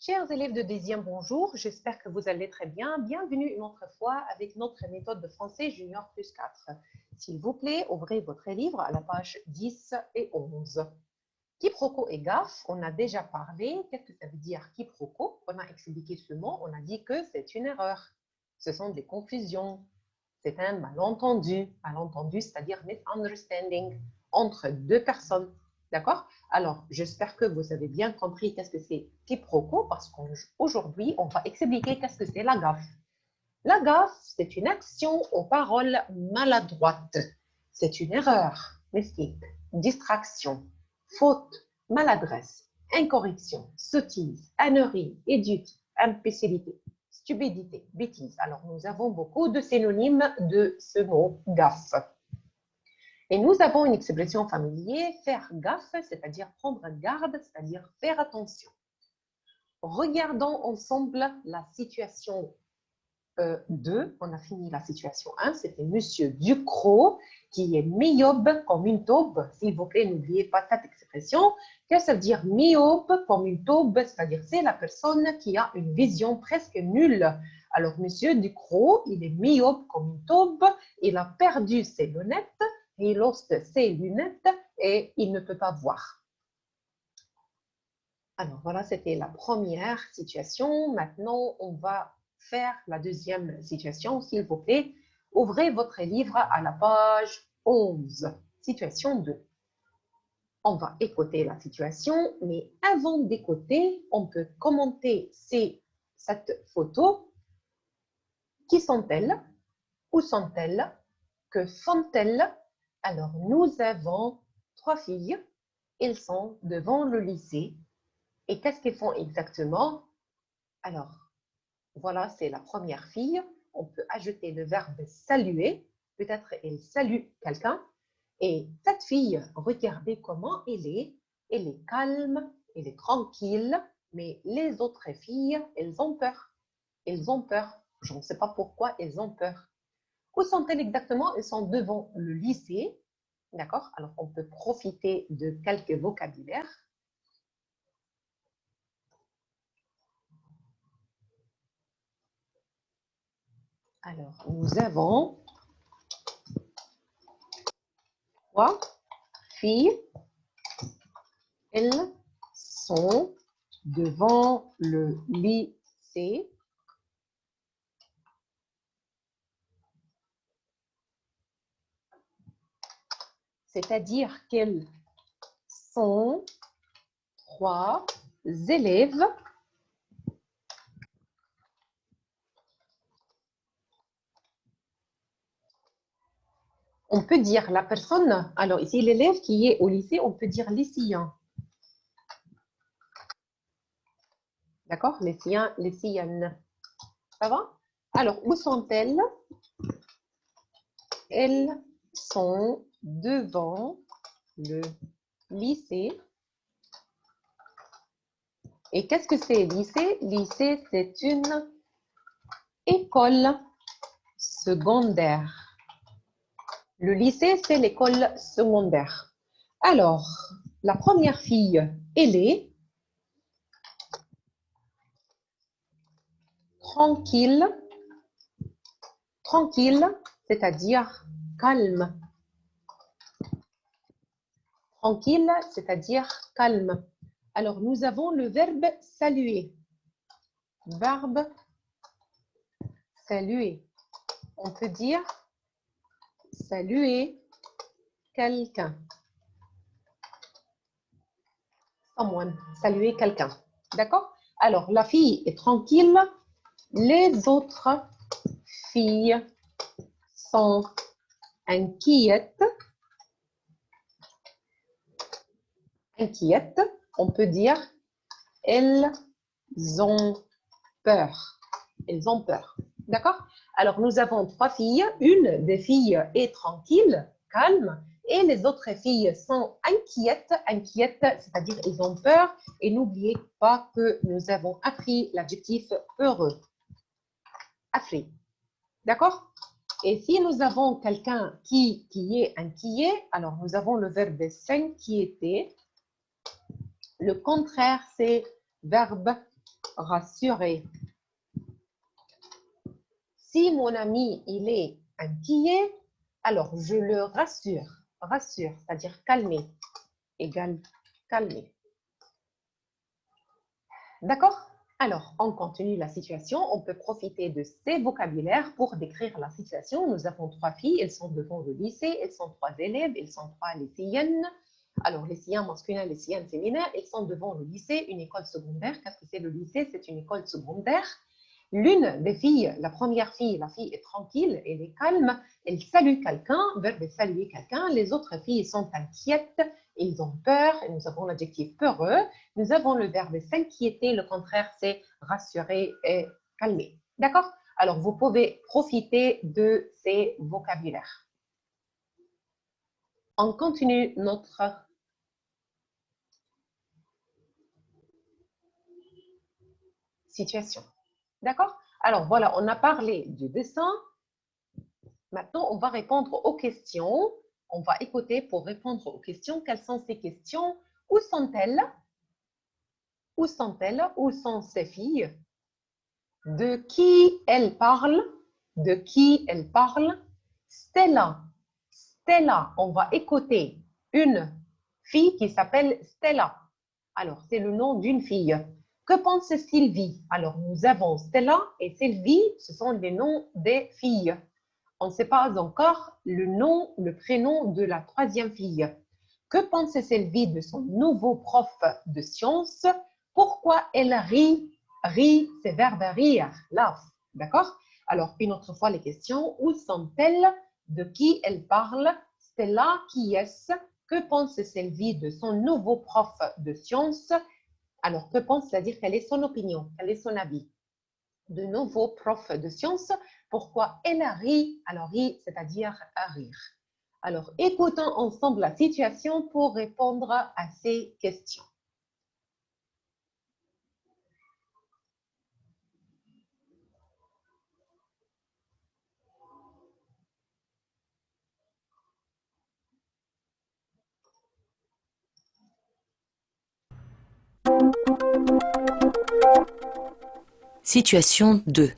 Chers élèves de deuxième, bonjour. J'espère que vous allez très bien. Bienvenue une autre fois avec notre méthode de français Junior plus 4. S'il vous plaît, ouvrez votre livre à la page 10 et 11. Quiproquo et gaffe, on a déjà parlé. Qu'est-ce que ça veut dire quiproquo? On a expliqué ce mot, on a dit que c'est une erreur. Ce sont des confusions. C'est un malentendu. Malentendu, c'est-à-dire misunderstanding entre deux personnes. D'accord? Alors, j'espère que vous avez bien compris qu'est-ce que c'est quiproquo parce qu'aujourd'hui, on va expliquer qu'est-ce que c'est la gaffe. La gaffe, c'est une action aux paroles maladroites. C'est une erreur, mistake, distraction, faute, maladresse, incorrection, sottise, ânerie, éduque, imbécilité, stupidité, bêtise. Alors, nous avons beaucoup de synonymes de ce mot gaffe. Et nous avons une expression familière, faire gaffe, c'est-à-dire prendre garde, c'est-à-dire faire attention. Regardons ensemble la situation 2. On a fini la situation 1. C'était Monsieur Ducrot qui est myope comme une taube. S'il vous plaît, n'oubliez pas cette expression. Qu'est-ce que ça veut dire myope comme une taube? C'est-à-dire c'est la personne qui a une vision presque nulle. Alors, Monsieur Ducrot, il est myope comme une taube. Il a perdu ses lunettes. Il lost ses lunettes et il ne peut pas voir. Alors, voilà, c'était la première situation. Maintenant, on va faire la deuxième situation. S'il vous plaît, ouvrez votre livre à la page 11. Situation 2. On va écouter la situation, mais avant d'écouter, on peut commenter cette photo. Qui sont-elles? Où sont-elles? Que font-elles? Alors, nous avons 3 filles. Elles sont devant le lycée. Et qu'est-ce qu'elles font exactement? Alors, voilà, c'est la première fille. On peut ajouter le verbe saluer. Peut-être elle salue quelqu'un. Et cette fille, regardez comment elle est. Elle est calme, elle est tranquille. Mais les autres filles, elles ont peur. Elles ont peur. Je ne sais pas pourquoi elles ont peur. Où sont-elles exactement? Elles sont devant le lycée. D'accord? Alors, on peut profiter de quelques vocabulaires. Alors, nous avons 3 filles. Elles sont devant le lycée. C'est-à-dire qu'elles sont 3 élèves on peut dire la personne, alors ici l'élève qui est au lycée, on peut dire lycéen. D'accord? Lycéen, lycéenne. Ça va? Alors, où sont-elles? Elles sont devant le lycée. Et qu'est-ce que c'est lycée? Lycée, c'est une école secondaire. Le lycée, c'est l'école secondaire. Alors, la première fille, elle est tranquille. Tranquille, c'est-à-dire calme. Tranquille, c'est-à-dire calme. Alors, nous avons le verbe saluer. Verbe saluer. On peut dire saluer quelqu'un. Someone, saluer quelqu'un. D'accord? Alors, la fille est tranquille. Les autres filles sont inquiètes. Inquiètes, on peut dire elles ont peur. Elles ont peur. D'accord? Alors, nous avons 3 filles. Une des filles est tranquille, calme, et les autres filles sont inquiètes. Inquiètes, c'est-à-dire elles ont peur. Et n'oubliez pas que nous avons appris l'adjectif heureux. Appris. D'accord? Et si nous avons quelqu'un qui est inquiet, alors nous avons le verbe s'inquiéter. Le contraire, c'est verbe rassurer. Si mon ami, il est inquiet, alors je le rassure. Rassure, c'est-à-dire calmer, égale calmer. D'accord? Alors, on continue la situation. On peut profiter de ces vocabulaires pour décrire la situation. Nous avons 3 filles, elles sont devant le lycée, elles sont 3 élèves, elles sont 3 lycéennes. Alors, lycéens masculins, lycéennes féminins, elles sont devant le lycée, une école secondaire. Qu'est-ce que c'est le lycée? C'est une école secondaire. L'une des filles, la première fille, la fille est tranquille, elle est calme, elle salue quelqu'un, verbe saluer quelqu'un. Les autres filles sont inquiètes, ils ont peur, nous avons l'adjectif peureux. Nous avons le verbe s'inquiéter, le contraire c'est rassurer et calmer. D'accord? Alors, vous pouvez profiter de ces vocabulaires. On continue notre situation. D'accord? Alors, voilà, on a parlé du dessin. Maintenant, on va répondre aux questions. On va écouter pour répondre aux questions. Quelles sont ces questions? Où sont-elles? Où sont-elles? Où sont ces filles? De qui elles parlent? De qui elles parlent? Stella. Stella, on va écouter une fille qui s'appelle Stella. Alors, c'est le nom d'une fille. Que pense Sylvie? Alors, nous avons Stella et Sylvie, ce sont les noms des filles. On ne sait pas encore le nom, le prénom de la troisième fille. Que pense Sylvie de son nouveau prof de sciences? Pourquoi elle rit? Rit, c'est verbe rire, laugh. D'accord? Alors, une autre fois les questions. Où sont-elles? De qui elles parlent? Stella, qui est-ce? Que pense Sylvie de son nouveau prof de sciences? Alors, que pense, c'est-à-dire quelle est son opinion, quel est son avis? De nouveau prof de sciences, pourquoi elle rit? Alors, rit, c'est-à-dire à rire. Alors, écoutons ensemble la situation pour répondre à ces questions. Situation 2.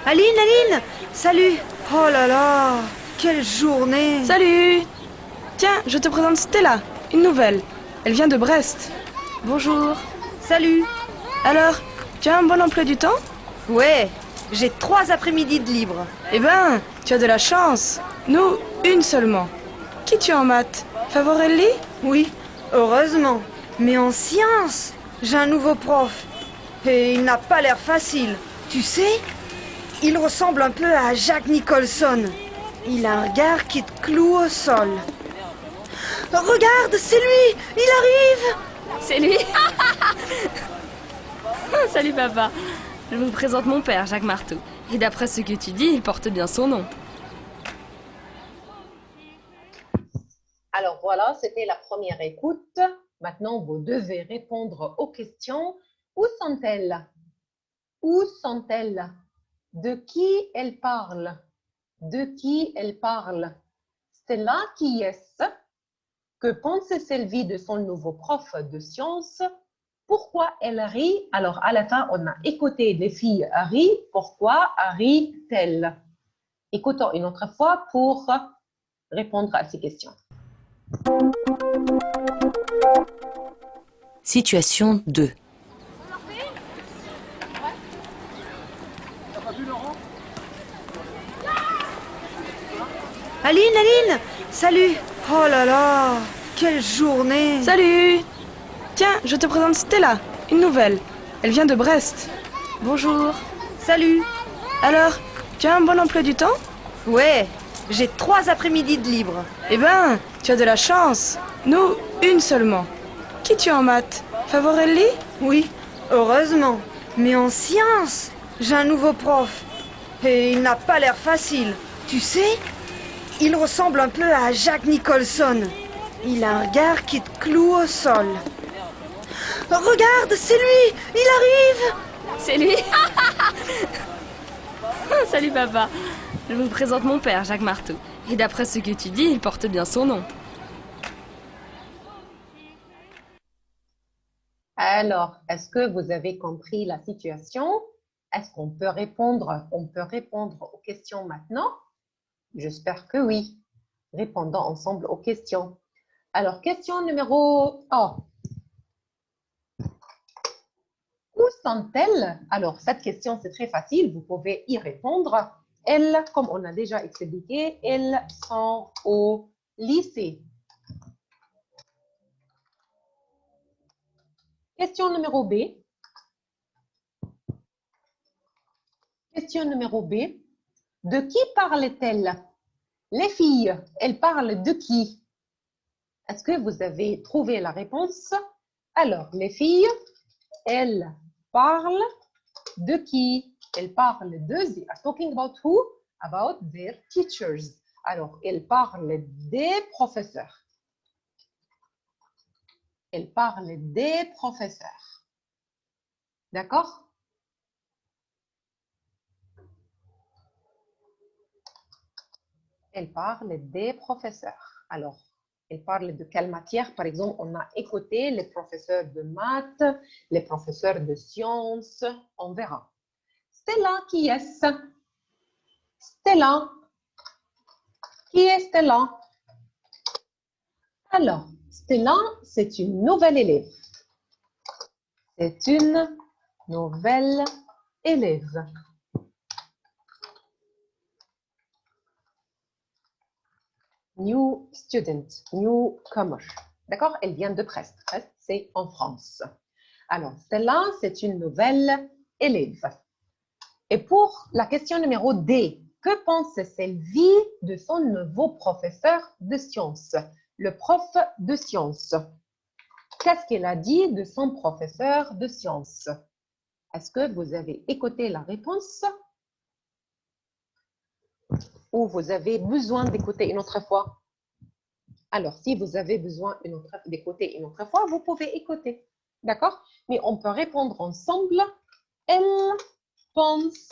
Aline, Aline, salut. Oh là là, quelle journée. Salut! Tiens, je te présente Stella, une nouvelle. Elle vient de Brest. Bonjour. Salut. Alors, tu as un bon emploi du temps? Ouais, j'ai 3 après-midi de libre. Eh ben, tu as de la chance. Nous, une seulement. Qui tu es en maths? Favorelli? Oui, heureusement. Mais en sciences, j'ai un nouveau prof. Et il n'a pas l'air facile. Tu sais, il ressemble un peu à Jack Nicholson. Il a un regard qui te cloue au sol. Regarde, c'est lui. Il arrive. C'est lui. Salut papa. Je vous présente mon père, Jacques Marteau. Et d'après ce que tu dis, il porte bien son nom. Alors voilà, c'était la première écoute. Maintenant, vous devez répondre aux questions. Où sont-elles? Où sont-elles? De qui elles parlent? De qui elles parlent? Stella, qui est-ce? Que pense Sylvie de son nouveau prof de sciences? Pourquoi elle rit? Alors, à la fin, on a écouté les filles rient. Pourquoi rit-elle? Écoutons une autre fois pour répondre à ces questions. Situation 2. Aline, Aline, salut. Oh là là, quelle journée. Salut! Tiens, je te présente Stella, une nouvelle. Elle vient de Brest. Bonjour. Salut. Alors, tu as un bon emploi du temps? Ouais, j'ai 3 après-midi de libre. Eh ben, tu as de la chance. Nous, une seulement. Qui tu es en maths? Favorelli? Oui, heureusement. Mais en sciences, j'ai un nouveau prof. Et il n'a pas l'air facile. Tu sais, il ressemble un peu à Jack Nicholson. Il a un regard qui te cloue au sol. Regarde, c'est lui. Il arrive. C'est lui. Salut papa. Je vous présente mon père, Jacques Marteau. Et d'après ce que tu dis, il porte bien son nom. Alors, est-ce que vous avez compris la situation? Est-ce qu'on peut répondre? On peut répondre aux questions maintenant? J'espère que oui. Répondons ensemble aux questions. Alors, question numéro 1. Où sont-elles? Alors, cette question, c'est très facile. Vous pouvez y répondre. Elles, comme on a déjà expliqué, elles sont au lycée. Question numéro B. Question numéro B. De qui parlent-elles? Les filles, elles parlent de qui? Est-ce que vous avez trouvé la réponse? Alors, les filles, elles parlent de qui? Elles parlent de, they are talking about who? About their teachers. Alors, elles parlent des professeurs. Elles parlent des professeurs. D'accord? Elles parlent des professeurs. Alors, elles parlent de quelle matière? Par exemple, on a écouté les professeurs de maths, les professeurs de sciences. On verra. Stella, qui est-ce? Stella. Qui est Stella? Alors, Stella, c'est une nouvelle élève. C'est une nouvelle élève. New student, newcomer. D'accord? Elle vient de Brest. Brest, c'est en France. Alors, Stella, c'est une nouvelle élève. Et pour la question numéro D, que pense Sylvie de son nouveau professeur de sciences? Le prof de sciences. Qu'est-ce qu'elle a dit de son professeur de sciences? Est-ce que vous avez écouté la réponse? Ou vous avez besoin d'écouter une autre fois? Alors, si vous avez besoin d'écouter une autre fois, vous pouvez écouter. D'accord? Mais on peut répondre ensemble. Elle pense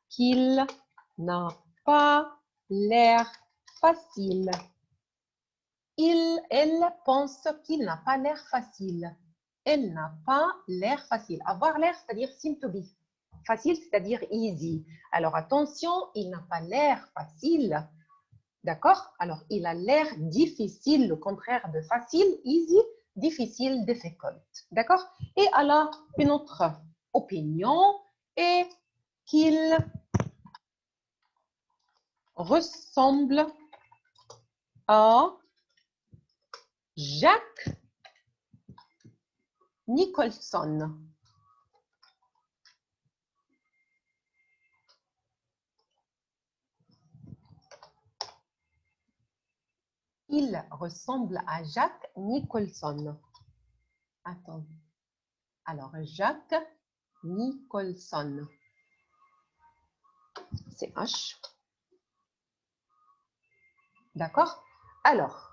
qu'il n'a pas l'air facile. Elle pense qu'il n'a pas l'air facile. Elle n'a pas l'air facile. Avoir l'air, c'est-à-dire seem to be. Facile, c'est-à-dire easy. Alors, attention, il n'a pas l'air facile. D'accord? Alors, il a l'air difficile, le contraire de facile, easy, difficile, difficult. D'accord? Et elle a une autre opinion et qu'il ressemble à Jack Nicholson. Il ressemble à Jack Nicholson. Attends. Alors, Jack Nicholson. C'est H. D'accord? Alors,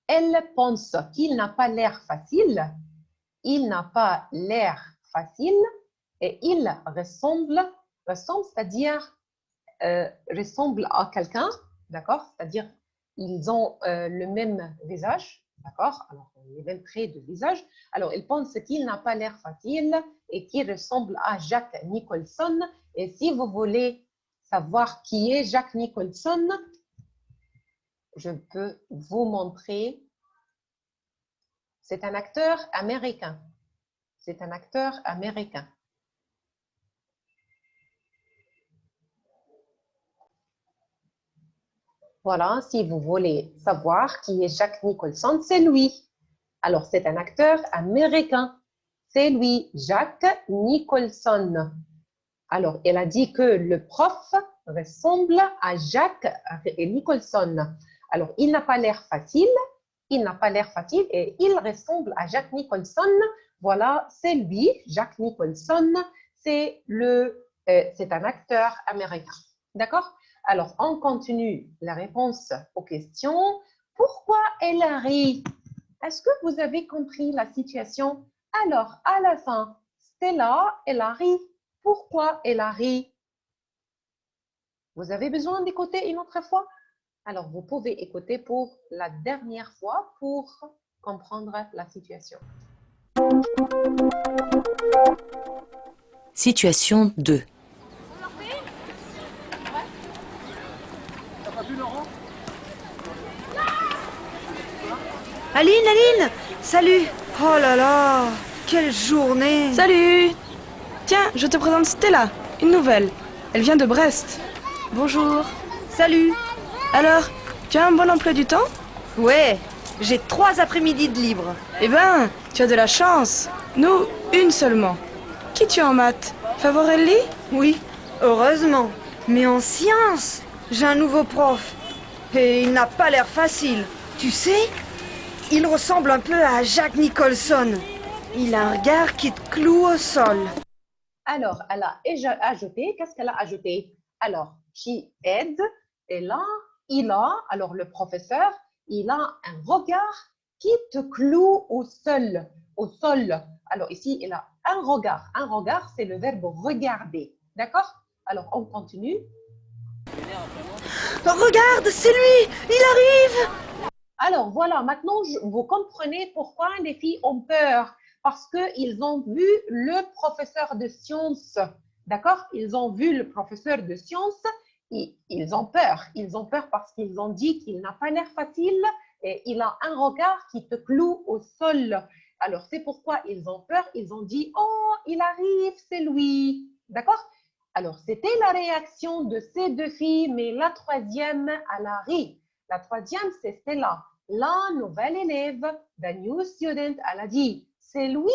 elle pense qu'il n'a pas l'air facile. Il n'a pas l'air facile. Et il ressemble, c'est-à-dire ressemble à quelqu'un. D'accord? C'est-à-dire ils ont le même visage, d'accord? Alors, les mêmes traits de visage. Alors, il pense qu'il n'a pas l'air facile et qu'il ressemble à Jack Nicholson. Et si vous voulez savoir qui est Jack Nicholson, je peux vous montrer. C'est un acteur américain. C'est un acteur américain. Voilà, si vous voulez savoir qui est Jack Nicholson, c'est lui. Alors, c'est un acteur américain. C'est lui, Jack Nicholson. Alors, elle a dit que le prof ressemble à Jack Nicholson. Alors, il n'a pas l'air facile. Il n'a pas l'air facile et il ressemble à Jack Nicholson. Voilà, c'est lui, Jack Nicholson. C'est un acteur américain. D'accord? Alors, on continue la réponse aux questions. Pourquoi elle rit? Est-ce que vous avez compris la situation? Alors, à la fin, Stella, elle a ri. Pourquoi elle a ri? Vous avez besoin d'écouter une autre fois? Alors, vous pouvez écouter pour la dernière fois pour comprendre la situation. Situation 2. Aline, salut. Oh là là, quelle journée. Salut! Tiens, je te présente Stella, une nouvelle. Elle vient de Brest. Bonjour. Salut. Alors, tu as un bon emploi du temps? Ouais, j'ai 3 après-midi de libre. Eh ben, tu as de la chance. Nous, une seulement. Qui tu es en maths? Favorelli? Oui, heureusement. Mais en sciences, j'ai un nouveau prof. Et il n'a pas l'air facile. Tu sais, il ressemble un peu à Jack Nicholson. Il a un regard qui te cloue au sol. Alors, elle a ajouté, qu'est-ce qu'elle a ajouté? Alors, she aide, et là, alors le professeur, il a un regard qui te cloue au sol. Alors ici, il a un regard. Un regard, c'est le verbe regarder. D'accord? Alors, on continue. Regarde, c'est lui. Il arrive. Alors voilà, maintenant vous comprenez pourquoi les filles ont peur. Parce qu'ils ont vu le professeur de sciences. D'accord? Ils ont vu le professeur de sciences et ils ont peur. Ils ont peur parce qu'ils ont dit qu'il n'a pas l'air facile et il a un regard qui te cloue au sol. Alors c'est pourquoi ils ont peur. Ils ont dit, oh, il arrive, c'est lui. D'accord? Alors c'était la réaction de ces 2 filles, mais la troisième, elle a ri. La troisième, c'est Stella. La nouvelle élève, the new student, elle a dit, c'est lui,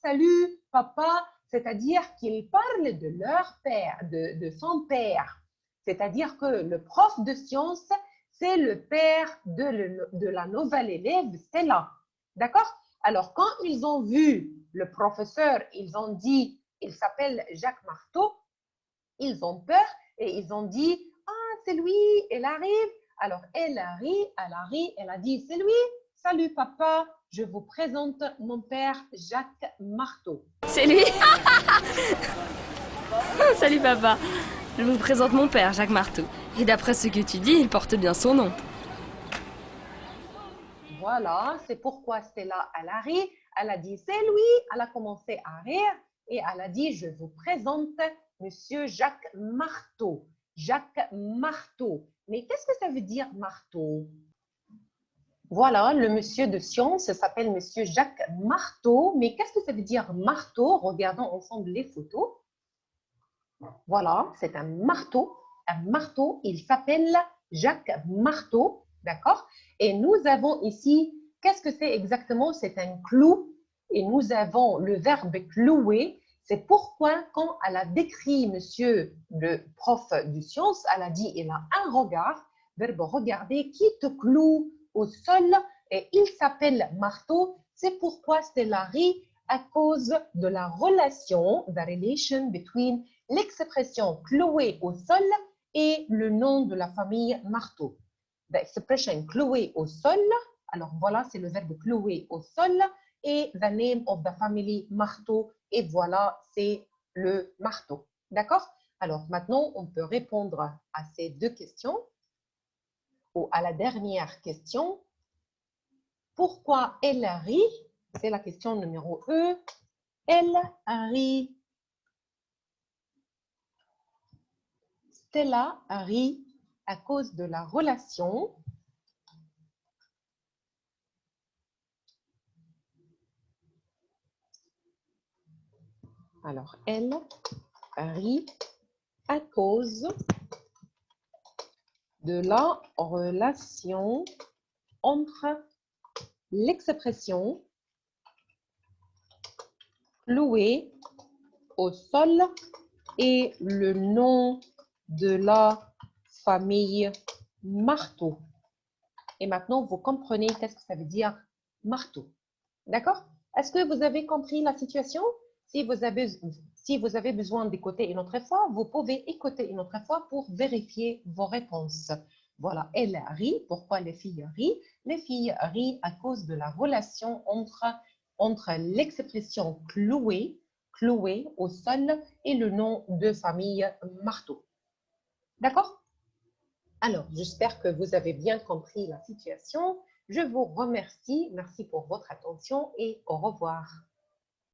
salut papa, c'est-à-dire qu'ils parlent de leur père, de son père. C'est-à-dire que le prof de sciences, c'est le père de la nouvelle élève, Stella. D'accord? Alors, quand ils ont vu le professeur, ils ont dit, il s'appelle Jacques Marteau, ils ont peur et ils ont dit, ah, c'est lui, il arrive. Alors, elle a ri, elle a dit, c'est lui, salut papa, je vous présente mon père Jacques Marteau. C'est lui? Salut papa. Je vous présente mon père, Jacques Marteau. Et d'après ce que tu dis, il porte bien son nom. Voilà, c'est pourquoi Stella, elle a ri, elle a dit, c'est lui, elle a commencé à rire et elle a dit, je vous présente Monsieur Jacques Marteau. Jacques Marteau. Mais qu'est-ce que ça veut dire marteau? Voilà, le monsieur de science s'appelle Monsieur Jacques Marteau. Mais qu'est-ce que ça veut dire marteau? Regardons ensemble les photos. Voilà, c'est un marteau. Un marteau, il s'appelle Jacques Marteau. D'accord? Et nous avons ici, qu'est-ce que c'est exactement? C'est un clou. Et nous avons le verbe clouer. C'est pourquoi, quand elle a décrit monsieur le prof de sciences, elle a dit il a un regard, verbe regarder, qui te cloue au sol et il s'appelle marteau. C'est pourquoi Stella rit à cause de la relation, the relation between l'expression clouer au sol et le nom de la famille Marteau. The expression clouer au sol, alors voilà, c'est le verbe clouer au sol et the name of the family Marteau. Et voilà, c'est le marteau. D'accord? Alors maintenant, on peut répondre à ces 2 questions ou à la dernière question. Pourquoi elle rit? C'est la question numéro 1. Elle rit. Stella rit à cause de la relation. Alors, elle rit à cause de la relation entre l'expression clouer au sol et le nom de la famille Marteau. Et maintenant, vous comprenez qu'est-ce que ça veut dire marteau. D'accord? Est-ce que vous avez compris la situation? Si vous avez besoin d'écouter une autre fois, vous pouvez écouter une autre fois pour vérifier vos réponses. Voilà, elle rit. Pourquoi les filles rient? Les filles rient à cause de la relation entre l'expression clouer au sol et le nom de famille Marteau. D'accord? Alors, j'espère que vous avez bien compris la situation. Je vous remercie. Merci pour votre attention et au revoir.